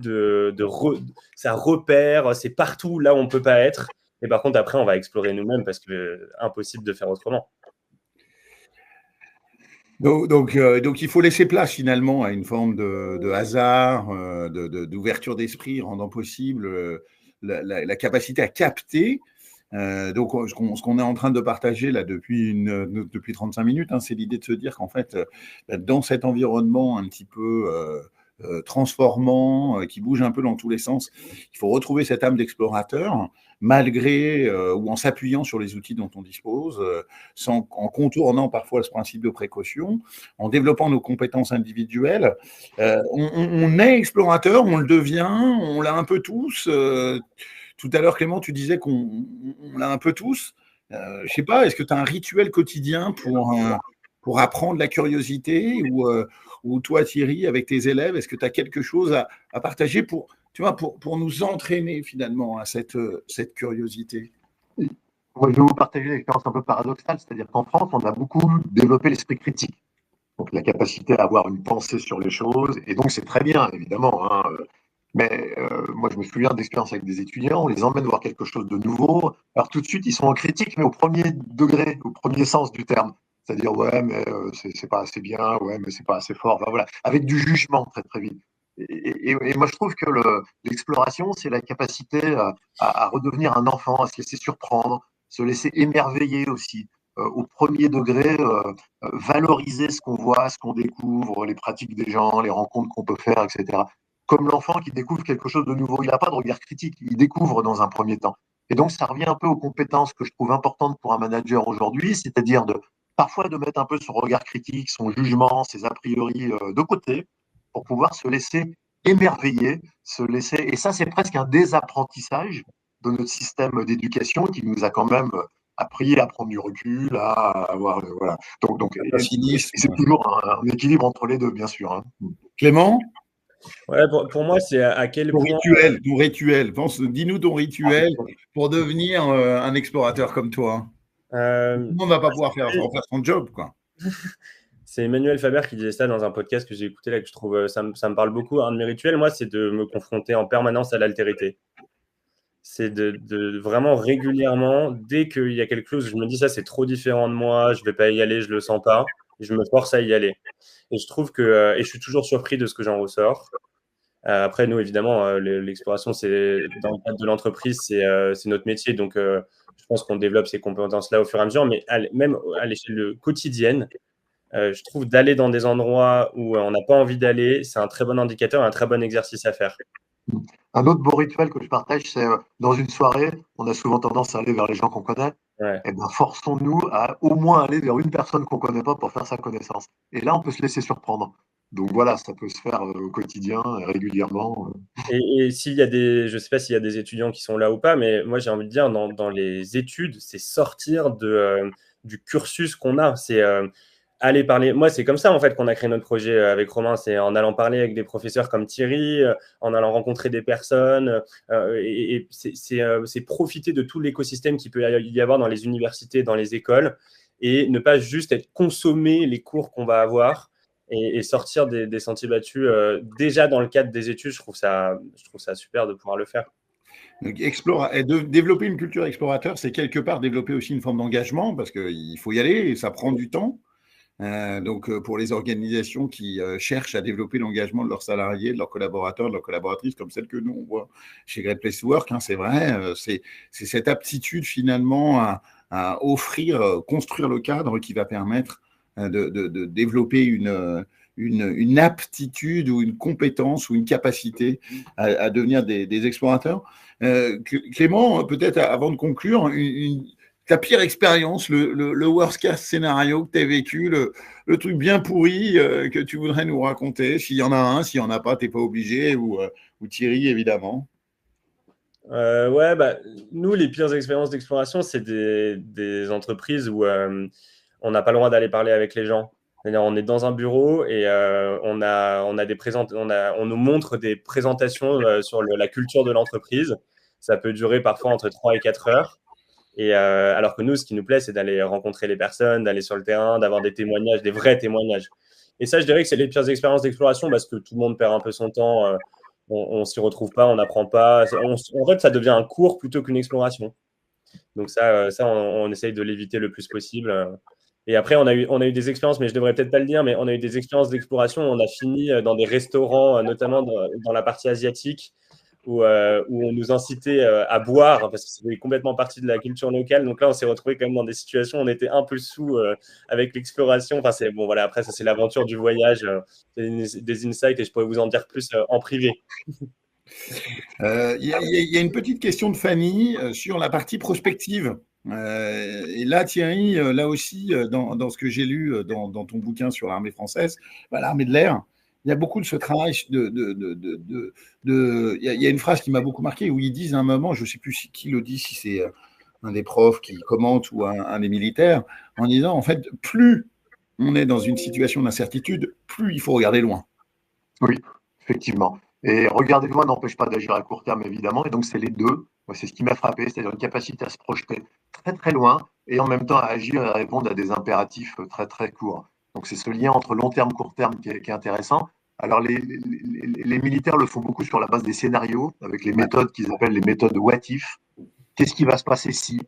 ça repère, c'est partout là où on ne peut pas être. Et par contre, après, on va explorer nous-mêmes parce que impossible de faire autrement. Donc, il faut laisser place finalement à une forme de hasard, d'ouverture d'esprit, rendant possible la capacité à capter. Donc, ce qu'on est en train de partager là depuis 35 minutes, c'est l'idée de se dire qu'en fait, dans cet environnement un petit peu transformant, qui bouge un peu dans tous les sens, il faut retrouver cette âme d'explorateur, malgré ou en s'appuyant sur les outils dont on dispose, en contournant parfois ce principe de précaution, en développant nos compétences individuelles. On est explorateur, on le devient, on l'a un peu tous. Tout à l'heure, Clément, tu disais qu'on l'a un peu tous. Je ne sais pas, est-ce que tu as un rituel quotidien pour apprendre la curiosité ou toi, Thierry, avec tes élèves, est-ce que tu as quelque chose à partager pour nous entraîner finalement à cette curiosité? Moi, je vais vous partager une expérience un peu paradoxale, c'est-à-dire qu'en France, on a beaucoup développé l'esprit critique. Donc, la capacité à avoir une pensée sur les choses, et donc c'est très bien, évidemment. Mais moi, je me souviens d'expériences avec des étudiants, on les emmène voir quelque chose de nouveau. Alors tout de suite, ils sont en critique, mais au premier degré, au premier sens du terme. C'est-à-dire, ouais, mais c'est pas assez bien, ouais, mais c'est pas assez fort. Enfin, voilà, avec du jugement très très vite. Et moi, je trouve que l'exploration, c'est la capacité à redevenir un enfant, à se laisser surprendre, se laisser émerveiller aussi. Au premier degré, valoriser ce qu'on voit, ce qu'on découvre, les pratiques des gens, les rencontres qu'on peut faire, etc. Comme l'enfant qui découvre quelque chose de nouveau. Il n'a pas de regard critique, il découvre dans un premier temps. Et donc, ça revient un peu aux compétences que je trouve importantes pour un manager aujourd'hui, c'est-à-dire parfois de mettre un peu son regard critique, son jugement, ses a priori de côté, pour pouvoir se laisser émerveiller, et ça, c'est presque un désapprentissage de notre système d'éducation qui nous a quand même appris à prendre du recul, à avoir, voilà. Donc c'est toujours un équilibre entre les deux, bien sûr. Hein. Clément? Ouais, pour moi, c'est à quel ton point… rituel. Dis-nous ton rituel pour devenir un explorateur comme toi. Tout le monde ne va pas pouvoir faire son job, quoi. C'est Emmanuel Faber qui disait ça dans un podcast que j'ai écouté là, que je trouve ça me parle beaucoup. Un de mes rituels, moi, c'est de me confronter en permanence à l'altérité. C'est de vraiment régulièrement, dès qu'il y a quelque chose, je me dis ça, c'est trop différent de moi, je ne vais pas y aller, je ne le sens pas, et je me force à y aller. Et je trouve que, et je suis toujours surpris de ce que j'en ressors. Après, nous, évidemment, l'exploration, c'est dans le cadre de l'entreprise, c'est notre métier. Donc, je pense qu'on développe ces compétences-là au fur et à mesure. Mais même à l'échelle quotidienne, je trouve d'aller dans des endroits où on n'a pas envie d'aller, c'est un très bon indicateur, un très bon exercice à faire. Un autre beau rituel que je partage, c'est dans une soirée, on a souvent tendance à aller vers les gens qu'on connaît. Ouais. Eh bien, forçons-nous à au moins aller vers une personne qu'on ne connaît pas pour faire sa connaissance. Et là, on peut se laisser surprendre. Donc voilà, ça peut se faire au quotidien, régulièrement. Et s'il y a je ne sais pas s'il y a des étudiants qui sont là ou pas, mais moi j'ai envie de dire, dans les études, c'est sortir du cursus qu'on a. C'est aller parler. Moi, c'est comme ça en fait qu'on a créé notre projet avec Romain. C'est en allant parler avec des professeurs comme Thierry, en allant rencontrer des personnes. Et c'est profiter de tout l'écosystème qu'il peut y avoir dans les universités, dans les écoles, et ne pas juste être consommé les cours qu'on va avoir. Et sortir des sentiers battus déjà dans le cadre des études, je trouve ça super de pouvoir le faire. Donc, développer une culture explorateur, c'est quelque part développer aussi une forme d'engagement parce qu'il faut y aller et ça prend du temps. Donc, pour les organisations qui cherchent à développer l'engagement de leurs salariés, de leurs collaborateurs, de leurs collaboratrices, comme celle que nous, on voit chez Great Place to Work, hein, c'est vrai, c'est cette aptitude finalement à construire le cadre qui va permettre de développer une aptitude ou une compétence ou une capacité à devenir des explorateurs. Clément, peut-être avant de conclure, ta pire expérience, le worst case scénario que tu as vécu, le truc bien pourri que tu voudrais nous raconter, s'il y en a un, s'il n'y en a pas, tu n'es pas obligé, ou Thierry, évidemment. Ouais, nous, les pires expériences d'exploration, c'est des entreprises où on n'a pas le droit d'aller parler avec les gens. C'est-à-dire, on est dans un bureau et on nous montre des présentations sur la culture de l'entreprise. Ça peut durer parfois entre 3 et 4 heures. Et alors que nous, ce qui nous plaît, c'est d'aller rencontrer les personnes, d'aller sur le terrain, d'avoir des témoignages, des vrais témoignages. Et ça, je dirais que c'est les pires expériences d'exploration parce que tout le monde perd un peu son temps. On ne s'y retrouve pas, on n'apprend pas. En fait, ça devient un cours plutôt qu'une exploration. Donc ça on essaye de l'éviter le plus possible. Et après, on a eu des expériences, mais je ne devrais peut-être pas le dire, mais on a eu des expériences d'exploration. On a fini dans des restaurants, notamment dans la partie asiatique, où on nous incitait à boire, parce que c'était complètement partie de la culture locale. Donc là, on s'est retrouvé quand même dans des situations où on était un peu sous avec l'exploration. Enfin, bon, voilà, après, ça, c'est l'aventure du voyage. Des insights, et je pourrais vous en dire plus en privé. Il y a une petite question de Fanny sur la partie prospective. Et là, Thierry, là aussi, dans ce que j'ai lu dans ton bouquin sur l'armée française, l'armée de l'air, il y a beaucoup de ce travail il y a une phrase qui m'a beaucoup marqué où ils disent à un moment, je ne sais plus qui le dit, si c'est un des profs qui commente ou un des militaires, en disant, en fait, plus on est dans une situation d'incertitude, plus il faut regarder loin. Oui, effectivement. Et regarder loin n'empêche pas d'agir à court terme, évidemment. Et donc, c'est les deux. Moi, c'est ce qui m'a frappé, c'est-à-dire une capacité à se projeter très, très loin et en même temps à agir et à répondre à des impératifs très, très courts. Donc, c'est ce lien entre long terme, court terme qui est intéressant. Alors, les militaires le font beaucoup sur la base des scénarios, avec les méthodes qu'ils appellent les méthodes what if. Qu'est-ce qui va se passer si?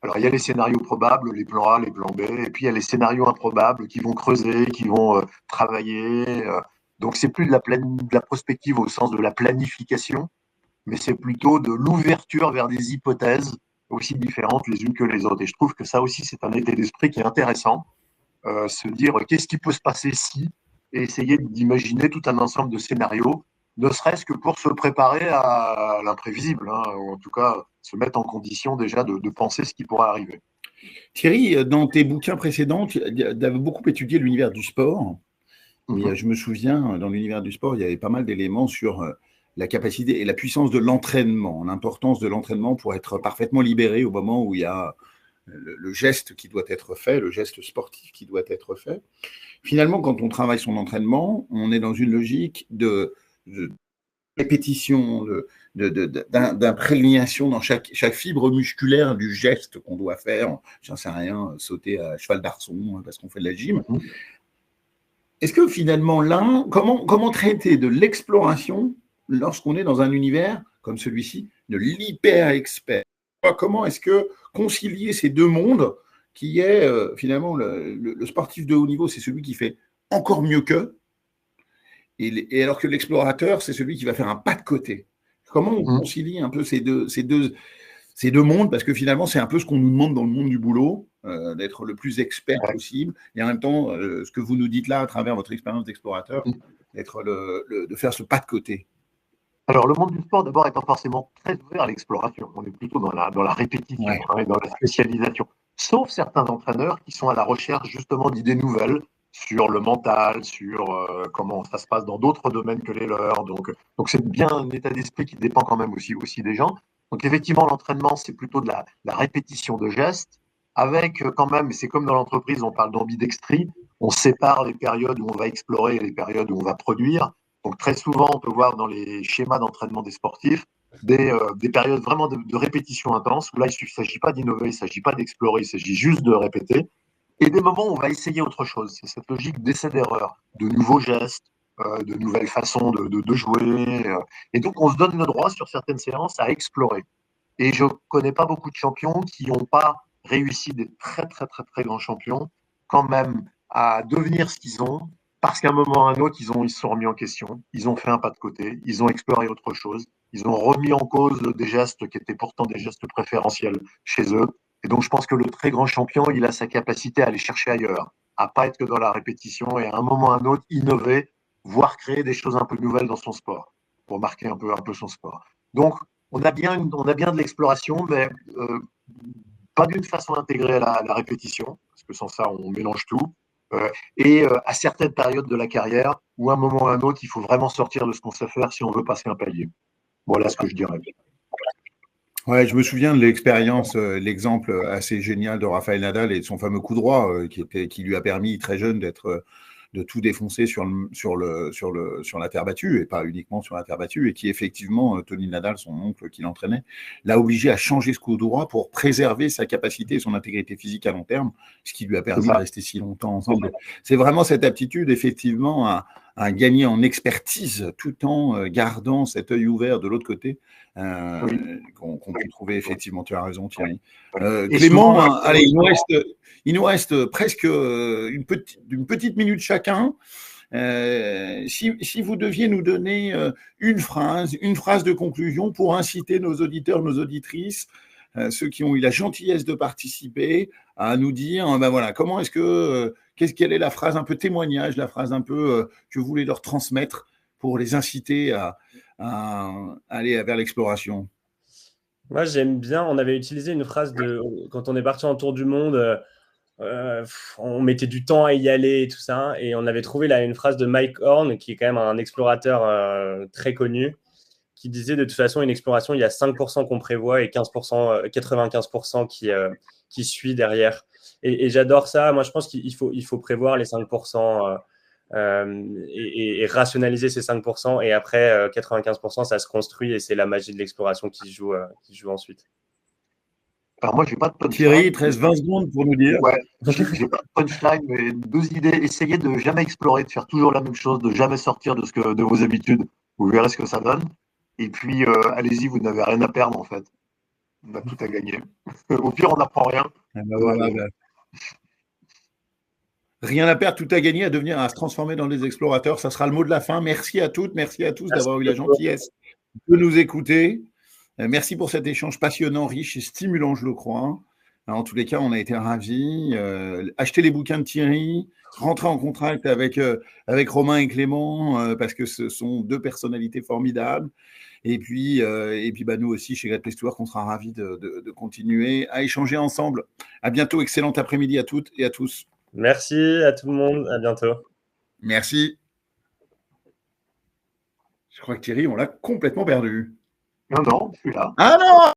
Alors, il y a les scénarios probables, les plans A, les plans B, et puis il y a les scénarios improbables qui vont creuser, qui vont travailler. Donc, c'est plus de la prospective au sens de la planification, mais c'est plutôt de l'ouverture vers des hypothèses aussi différentes les unes que les autres. Et je trouve que ça aussi, c'est un état d'esprit qui est intéressant. Se dire qu'est-ce qui peut se passer si, et essayer d'imaginer tout un ensemble de scénarios, ne serait-ce que pour se préparer à l'imprévisible, hein, ou en tout cas se mettre en condition déjà de penser ce qui pourrait arriver. Thierry, dans tes bouquins précédents, tu avais beaucoup étudié l'univers du sport. Et je me souviens, dans l'univers du sport, il y avait pas mal d'éléments sur la capacité et la puissance de l'entraînement, l'importance de l'entraînement pour être parfaitement libéré au moment où il y a le geste qui doit être fait, le geste sportif qui doit être fait. Finalement, quand on travaille son entraînement, on est dans une logique de répétition, d'imprégnation dans chaque fibre musculaire du geste qu'on doit faire. J'en sais rien, sauter à cheval d'arçon parce qu'on fait de la gym. Est-ce que finalement, là, comment traiter de l'exploration lorsqu'on est dans un univers comme celui-ci, de l'hyper-expert? Comment est-ce que concilier ces deux mondes qui est finalement le sportif de haut niveau, c'est celui qui fait encore mieux qu'eux, et alors que l'explorateur, c'est celui qui va faire un pas de côté. Comment on concilie un peu ces deux mondes, parce que finalement, c'est un peu ce qu'on nous demande dans le monde du boulot, d'être le plus expert possible, et en même temps, ce que vous nous dites là, à travers votre expérience d'explorateur, de faire ce pas de côté. Alors, le monde du sport, d'abord, n'est pas forcément très ouvert à l'exploration. On est plutôt dans la répétition, et dans la spécialisation. Sauf certains entraîneurs qui sont à la recherche, justement, d'idées nouvelles sur le mental, sur comment ça se passe dans d'autres domaines que les leurs. Donc c'est bien un état d'esprit qui dépend quand même aussi des gens. Donc, effectivement, l'entraînement, c'est plutôt de la répétition de gestes, avec quand même, c'est comme dans l'entreprise, on parle d'ambidextrie, on sépare les périodes où on va explorer et les périodes où on va produire. Donc, très souvent, on peut voir dans les schémas d'entraînement des sportifs des périodes vraiment de répétition intense, où là, il ne s'agit pas d'innover, il ne s'agit pas d'explorer, il s'agit juste de répéter. Et des moments où on va essayer autre chose. C'est cette logique d'essai-d'erreur, de nouveaux gestes, de nouvelles façons de jouer. Et donc, on se donne le droit, sur certaines séances, à explorer. Et je ne connais pas beaucoup de champions qui n'ont pas réussi, des très, très, très, très grands champions, quand même, à devenir ce qu'ils ont, parce qu'à un moment ou à un autre, ils se sont remis en question, ils ont fait un pas de côté, ils ont exploré autre chose, ils ont remis en cause des gestes qui étaient pourtant des gestes préférentiels chez eux. Et donc, je pense que le très grand champion, il a sa capacité à aller chercher ailleurs, à pas être que dans la répétition, et à un moment ou à un autre, innover, voire créer des choses un peu nouvelles dans son sport, pour marquer un peu son sport. Donc, on a bien de l'exploration, mais pas d'une façon intégrée à la répétition, parce que sans ça, on mélange tout. Et à certaines périodes de la carrière, où à un moment ou à un autre, il faut vraiment sortir de ce qu'on sait faire si on veut passer un palier. Voilà ce que je dirais. Ouais, je me souviens de l'expérience, l'exemple assez génial de Rafael Nadal et de son fameux coup droit qui lui a permis très jeune de tout défoncer sur la terre battue, et pas uniquement sur la terre battue, et qui effectivement, Tony Nadal, son oncle qui l'entraînait, l'a obligé à changer ce coup droit pour préserver sa capacité et son intégrité physique à long terme, ce qui lui a permis de rester si longtemps ensemble. C'est vraiment cette aptitude, effectivement, à gagner en expertise tout en gardant cet œil ouvert de l'autre côté, qu'on peut trouver effectivement. Tu as raison, Thierry. Clément, allez, il nous reste presque une petite minute chacun. Si vous deviez nous donner une phrase de conclusion pour inciter nos auditeurs, nos auditrices, ceux qui ont eu la gentillesse de participer, à nous dire, ben voilà, comment est-ce que, quelle est la phrase un peu témoignage, la phrase un peu que vous voulez leur transmettre pour les inciter à aller vers l'exploration? Moi, j'aime bien, on avait utilisé une phrase quand on est parti en tour du monde, on mettait du temps à y aller et tout ça, et on avait trouvé là une phrase de Mike Horn, qui est quand même un explorateur très connu, qui disait de toute façon, une exploration, il y a 5% qu'on prévoit et 95% qui suit derrière. Et j'adore ça. Moi, je pense qu'il faut prévoir les 5% et rationaliser ces 5%. Et après, 95%, ça se construit et c'est la magie de l'exploration qui joue ensuite. Alors moi, j'ai pas de punchline. Thierry, il te reste 20 secondes pour nous dire. Ouais, j'ai pas de punchline, mais 2 idées. Essayez de jamais explorer, de faire toujours la même chose, de jamais sortir de vos habitudes. Vous verrez ce que ça donne. Et puis, allez-y, vous n'avez rien à perdre, en fait. On a tout à gagner. Au pire, on n'apprend rien. Ah ben voilà, ben. Rien à perdre, tout à gagner, à se transformer dans des explorateurs. Ça sera le mot de la fin. Merci à toutes, merci à tous d'avoir eu la gentillesse de nous écouter. Merci pour cet échange passionnant, riche et stimulant, je le crois. En tous les cas, on a été ravis. Achetez les bouquins de Thierry, rentrez en contact avec Romain et Clément, parce que ce sont 2 personnalités formidables. Et puis bah, nous aussi, chez Great Place to Work, on sera ravis de continuer à échanger ensemble. À bientôt, excellent après-midi à toutes et à tous. Merci à tout le monde, à bientôt. Merci. Je crois que Thierry, on l'a complètement perdu. Non, je suis là. Ah non!